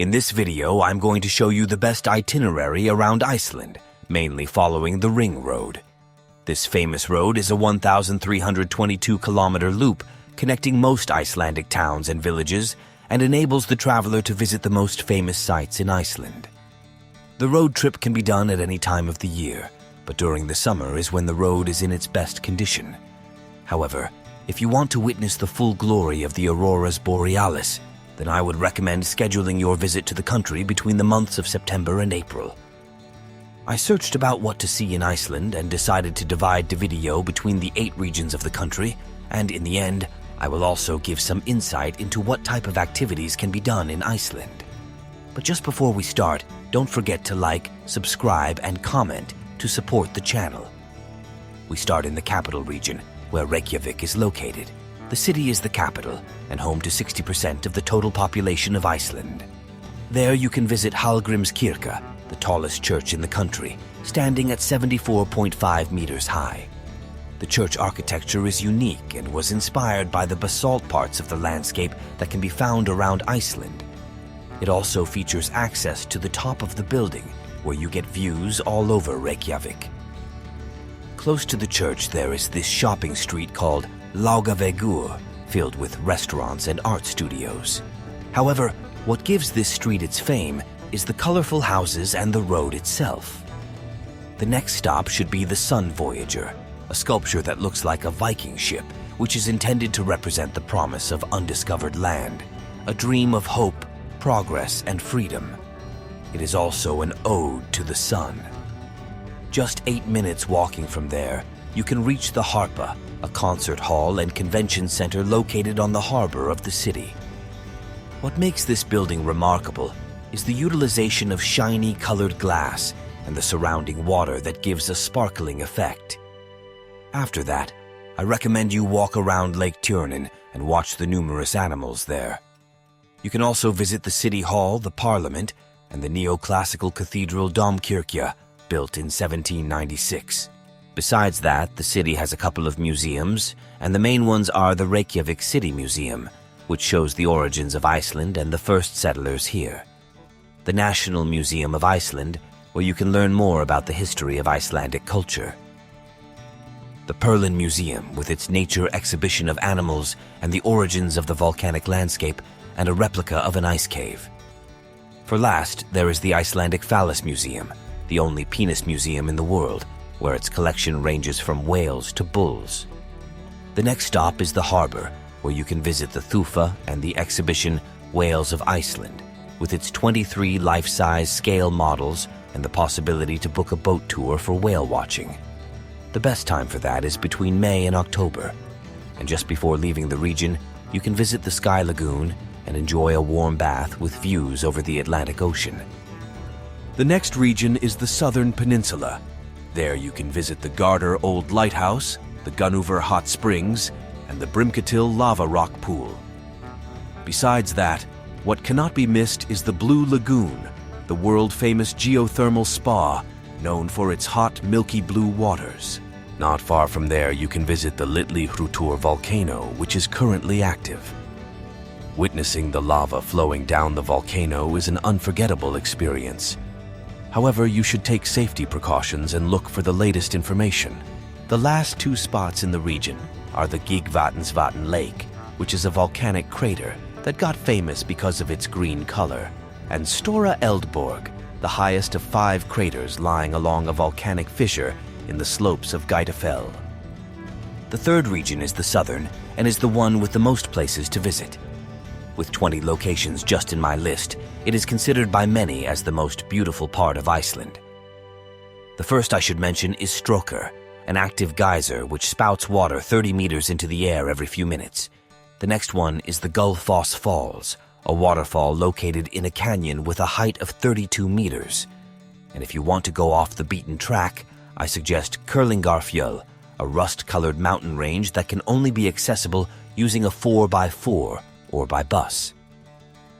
In this video, I'm going to show you the best itinerary around Iceland, mainly following the Ring Road. This famous road is a 1,322-kilometer loop connecting most Icelandic towns and villages and enables the traveler to visit the most famous sites in Iceland. The road trip can be done at any time of the year, but during the summer is when the road is in its best condition. However, if you want to witness the full glory of the auroras borealis, then I would recommend scheduling your visit to the country between the months of September and April. I searched about what to see in Iceland and decided to divide the video between the 8 regions of the country, and in the end, I will also give some insight into what type of activities can be done in Iceland. But just before we start, don't forget to like, subscribe, and comment to support the channel. We start in the capital region, where Reykjavik is located. The city is the capital and home to 60% of the total population of Iceland. There you can visit Hallgrímskirkja, the tallest church in the country, standing at 74.5 meters high. The church architecture is unique and was inspired by the basalt parts of the landscape that can be found around Iceland. It also features access to the top of the building, where you get views all over Reykjavik. Close to the church there is this shopping street called Laugavegur, filled with restaurants and art studios. However, what gives this street its fame is the colorful houses and the road itself. The next stop should be the Sun Voyager, a sculpture that looks like a Viking ship, which is intended to represent the promise of undiscovered land, a dream of hope, progress, and freedom. It is also an ode to the sun. Just 8 minutes walking from there, you can reach the Harpa, a concert hall and convention center located on the harbor of the city. What makes this building remarkable is the utilization of shiny colored glass and the surrounding water that gives a sparkling effect. After that, I recommend you walk around Lake Tjörnin and watch the numerous animals there. You can also visit the city hall, the parliament, and the neoclassical cathedral Domkirkja, built in 1796. Besides that, the city has a couple of museums, and the main ones are the Reykjavik City Museum, which shows the origins of Iceland and the first settlers here. The National Museum of Iceland, where you can learn more about the history of Icelandic culture. The Perlin Museum, with its nature exhibition of animals and the origins of the volcanic landscape, and a replica of an ice cave. For last, there is the Icelandic Phallus Museum, the only penis museum in the world, where its collection ranges from whales to bulls. The next stop is the harbor, where you can visit the Thufa and the exhibition Whales of Iceland, with its 23 life-size scale models and the possibility to book a boat tour for whale watching. The best time for that is between May and October, and just before leaving the region, you can visit the Sky Lagoon and enjoy a warm bath with views over the Atlantic Ocean. The next region is the Southern Peninsula. There you can visit the Garder Old Lighthouse, the Gunnover Hot Springs, and the Brimketill Lava Rock Pool. Besides that, what cannot be missed is the Blue Lagoon, the world-famous geothermal spa, known for its hot, milky blue waters. Not far from there, you can visit the Litli Hrútur volcano, which is currently active. Witnessing the lava flowing down the volcano is an unforgettable experience. However, you should take safety precautions and look for the latest information. The last 2 spots in the region are the Gigvatnsvatn Lake, which is a volcanic crater that got famous because of its green color, and Stora Eldborg, the highest of 5 craters lying along a volcanic fissure in the slopes of Geitafell. The third region is the southern and is the one with the most places to visit. With 20 locations just in my list, it is considered by many as the most beautiful part of Iceland. The first I should mention is Strókr, an active geyser which spouts water 30 meters into the air every few minutes. The next one is the Gullfoss Falls, a waterfall located in a canyon with a height of 32 meters. And if you want to go off the beaten track, I suggest Kerlingarfjöll, a rust-colored mountain range that can only be accessible using a 4x4 or by bus.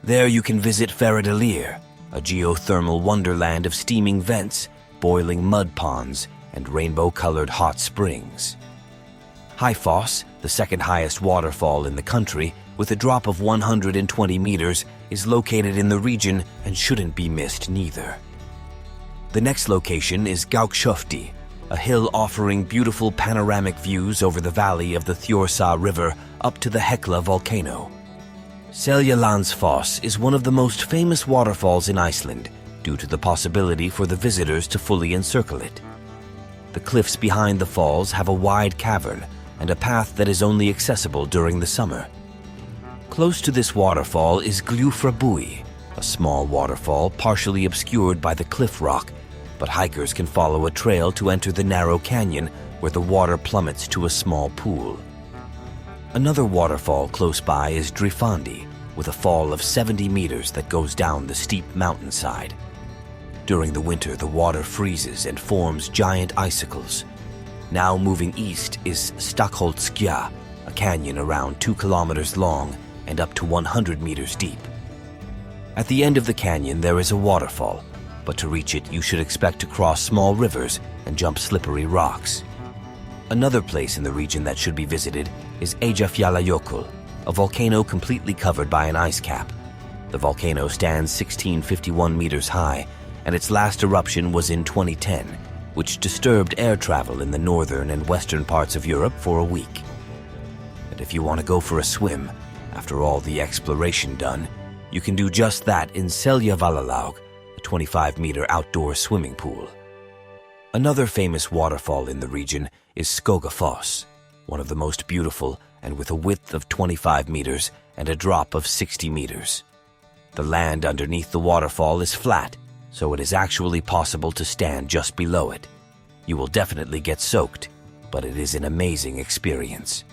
There you can visit Ferridalir, a geothermal wonderland of steaming vents, boiling mud ponds, and rainbow-colored hot springs. Hæfoss, the second highest waterfall in the country, with a drop of 120 meters, is located in the region and shouldn't be missed neither. The next location is Jokulsarlon, a hill offering beautiful panoramic views over the valley of the Þjórsá River up to the Hekla volcano. Seljalandsfoss is one of the most famous waterfalls in Iceland due to the possibility for the visitors to fully encircle it. The cliffs behind the falls have a wide cavern and a path that is only accessible during the summer. Close to this waterfall is Glacier, a small waterfall partially obscured by the cliff rock, but hikers can follow a trail to enter the narrow canyon where the water plummets to a small pool. Another waterfall close by is Drifandi, with a fall of 70 meters that goes down the steep mountainside. During the winter, the water freezes and forms giant icicles. Now moving east is Skogafoss, a canyon around 2 kilometers long and up to 100 meters deep. At the end of the canyon, there is a waterfall, but to reach it, you should expect to cross small rivers and jump slippery rocks. Another place in the region that should be visited is Eyjafjallajökull, a volcano completely covered by an ice cap. The volcano stands 1,651 meters high, and its last eruption was in 2010, which disturbed air travel in the northern and western parts of Europe for a week. And if you want to go for a swim, after all the exploration done, you can do just that in Seljalandsfoss, a 25-meter outdoor swimming pool. Another famous waterfall in the region is Skogafoss, one of the most beautiful and with a width of 25 meters and a drop of 60 meters. The land underneath the waterfall is flat, so it is actually possible to stand just below it. You will definitely get soaked, but it is an amazing experience.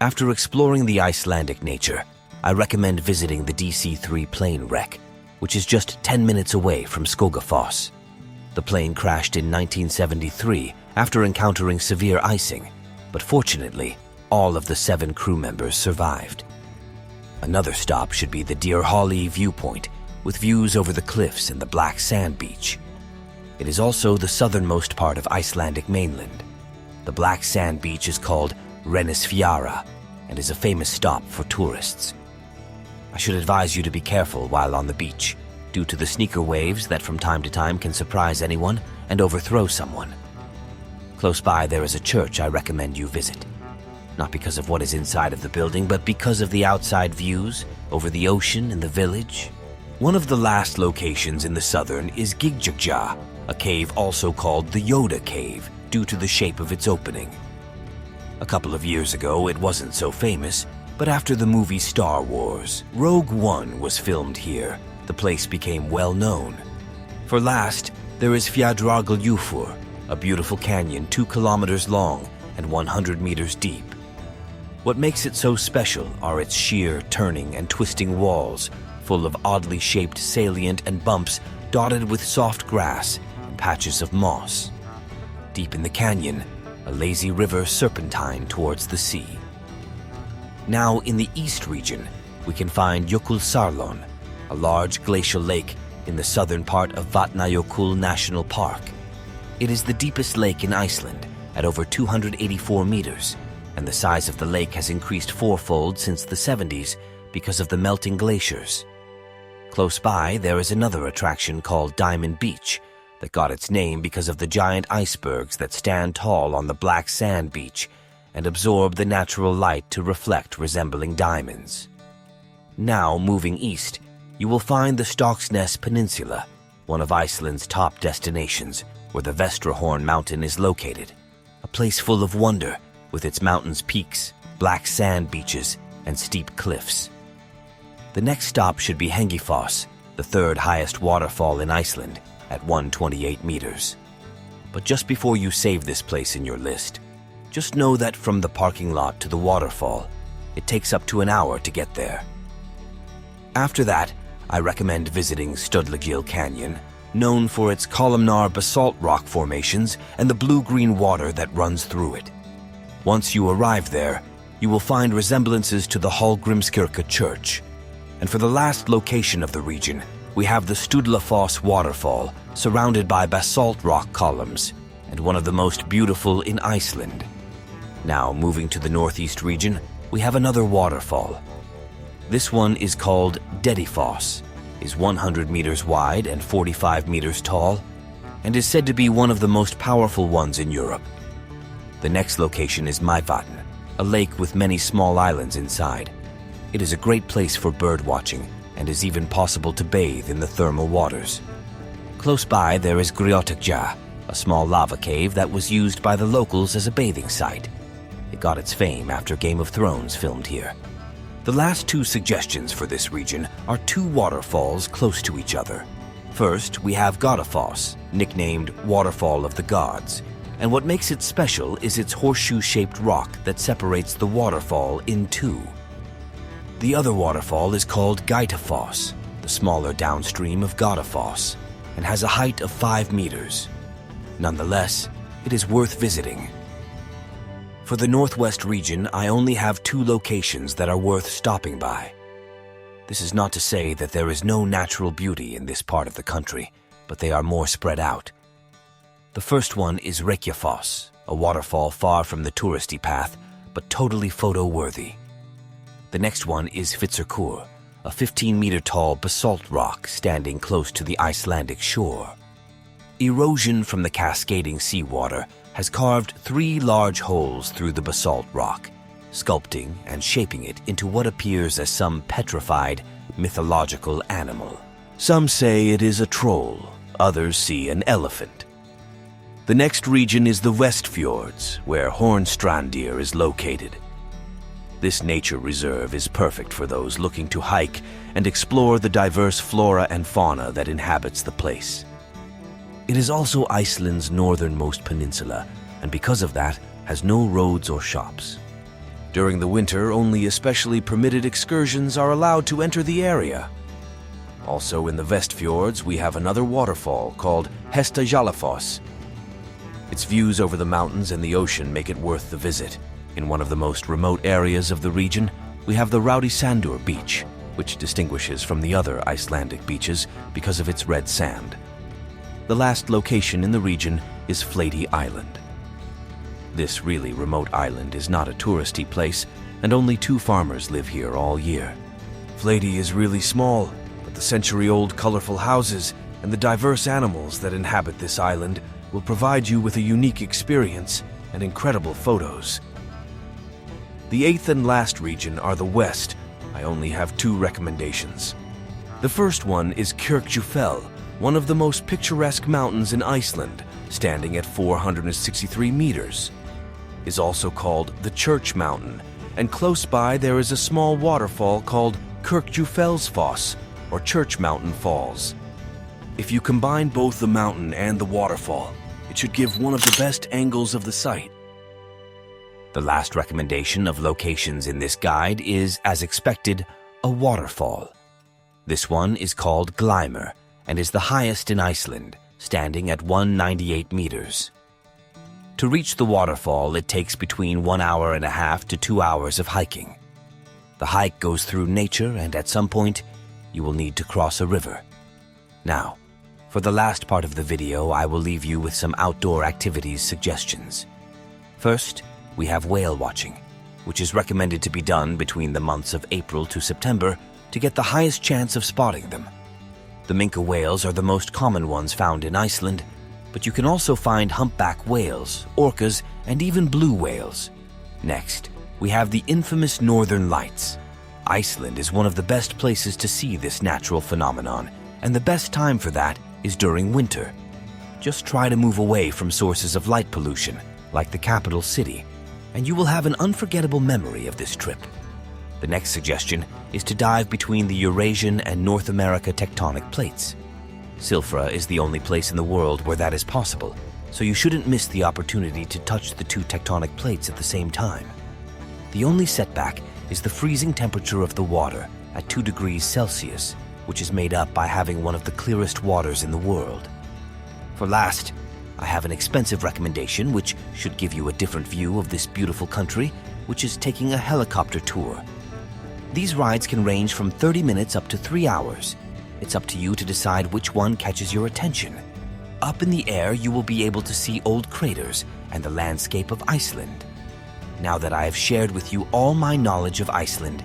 After exploring the Icelandic nature, I recommend visiting the DC-3 plane wreck, which is just 10 minutes away from Skogafoss. The plane crashed in 1973 after encountering severe icing, but fortunately, all of the 7 crew members survived. Another stop should be the Dýrhálli viewpoint, with views over the cliffs and the black sand beach. It is also the southernmost part of Icelandic mainland. The black sand beach is called Renisfjara and is a famous stop for tourists. I should advise you to be careful while on the beach, due to the sneaker waves that from time to time can surprise anyone and overthrow someone. Close by there is a church I recommend you visit. Not because of what is inside of the building, but because of the outside views over the ocean and the village. One of the last locations in the southern is Giggja, a cave also called the Yoda Cave due to the shape of its opening. A couple of years ago, it wasn't so famous, but after the movie Star Wars, Rogue One was filmed here, the place became well known. For last, there is Fjallajökull, a beautiful canyon 2 kilometers long and 100 meters deep. What makes it so special are its sheer, turning and twisting walls, full of oddly shaped salient and bumps dotted with soft grass and patches of moss. Deep in the canyon, a lazy river serpentine towards the sea. Now in the east region, we can find Jokulsarlon, a large glacial lake in the southern part of Vatnajökull National Park. It is the deepest lake in Iceland at over 284 meters, and the size of the lake has increased fourfold since the 70s because of the melting glaciers. Close by, there is another attraction called Diamond Beach that got its name because of the giant icebergs that stand tall on the black sand beach and absorb the natural light to reflect, resembling diamonds. Now, moving east, you will find the Stokksnes Peninsula, one of Iceland's top destinations, where the Vestrahorn mountain is located, a place full of wonder with its mountains' peaks, black sand beaches, and steep cliffs. The next stop should be Hengifoss, the third highest waterfall in Iceland, at 128 meters. But just before you save this place in your list, just know that from the parking lot to the waterfall, it takes up to an hour to get there. After that, I recommend visiting Stöllugil Canyon, known for its columnar basalt rock formations and the blue-green water that runs through it. Once you arrive there, you will find resemblances to the Hallgrímskirkja church. And for the last location of the region, we have the Skogafoss waterfall, surrounded by basalt rock columns, and one of the most beautiful in Iceland. Now, moving to the northeast region, we have another waterfall. This one is called Dedifoss, is 100 meters wide and 45 meters tall, and is said to be one of the most powerful ones in Europe. The next location is Maivatn, a lake with many small islands inside. It is a great place for bird watching and is even possible to bathe in the thermal waters. Close by there is Griotakja, a small lava cave that was used by the locals as a bathing site. It got its fame after Game of Thrones filmed here. The last two suggestions for this region are two waterfalls close to each other. First, we have Skogafoss, nicknamed Waterfall of the Gods, and what makes it special is its horseshoe-shaped rock that separates the waterfall in two. The other waterfall is called Geitafoss, the smaller downstream of Skogafoss, and has a height of 5 meters. Nonetheless, it is worth visiting. For the Northwest region, I only have two locations that are worth stopping by. This is not to say that there is no natural beauty in this part of the country, but they are more spread out. The first one is Reykjafoss, a waterfall far from the touristy path, but totally photo-worthy. The next one is Fitzurkur, a 15-meter-tall basalt rock standing close to the Icelandic shore. Erosion from the cascading seawater has carved 3 large holes through the basalt rock, sculpting and shaping it into what appears as some petrified, mythological animal. Some say it is a troll, others see an elephant. The next region is the Westfjords, where Hornstrandir is located. This nature reserve is perfect for those looking to hike and explore the diverse flora and fauna that inhabits the place. It is also Iceland's northernmost peninsula, and because of that, has no roads or shops. During the winter, only especially permitted excursions are allowed to enter the area. Also in the Westfjords, we have another waterfall called Seljalandsfoss. Its views over the mountains and the ocean make it worth the visit. In one of the most remote areas of the region, we have the Raudisandur beach, which distinguishes from the other Icelandic beaches because of its red sand. The last location in the region is Flatey Island. This really remote island is not a touristy place, and only 2 farmers live here all year. Flatey is really small, but the century-old colorful houses and the diverse animals that inhabit this island will provide you with a unique experience and incredible photos. The 8th and last region are the West. I only have 2 recommendations. The first one is Kyrkjufell, one of the most picturesque mountains in Iceland, standing at 463 meters. Is also called the Church Mountain, and close by there is a small waterfall called Jokulsarlon or Church Mountain Falls. If you combine both the mountain and the waterfall, it should give one of the best angles of the site. The last recommendation of locations in this guide is, as expected, a waterfall. This one is called Glimmer and is the highest in Iceland, standing at 198 meters. To reach the waterfall, it takes between 1.5 hours to 2 hours of hiking. The hike goes through nature, and at some point, you will need to cross a river. Now, for the last part of the video, I will leave you with some outdoor activities suggestions. First, we have whale watching, which is recommended to be done between the months of April to September to get the highest chance of spotting them. The minke whales are the most common ones found in Iceland, but you can also find humpback whales, orcas, and even blue whales. Next, we have the infamous Northern Lights. Iceland is one of the best places to see this natural phenomenon, and the best time for that is during winter. Just try to move away from sources of light pollution, like the capital city, and you will have an unforgettable memory of this trip. The next suggestion is to dive between the Eurasian and North America tectonic plates. Silfra is the only place in the world where that is possible, so you shouldn't miss the opportunity to touch the 2 tectonic plates at the same time. The only setback is the freezing temperature of the water at 2 degrees Celsius, which is made up by having one of the clearest waters in the world. For last, I have an expensive recommendation which should give you a different view of this beautiful country, which is taking a helicopter tour. These rides can range from 30 minutes up to 3 hours. It's up to you to decide which one catches your attention. Up in the air, you will be able to see old craters and the landscape of Iceland. Now that I have shared with you all my knowledge of Iceland,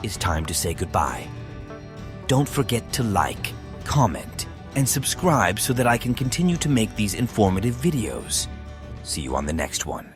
it's time to say goodbye. Don't forget to like, comment, and subscribe so that I can continue to make these informative videos. See you on the next one.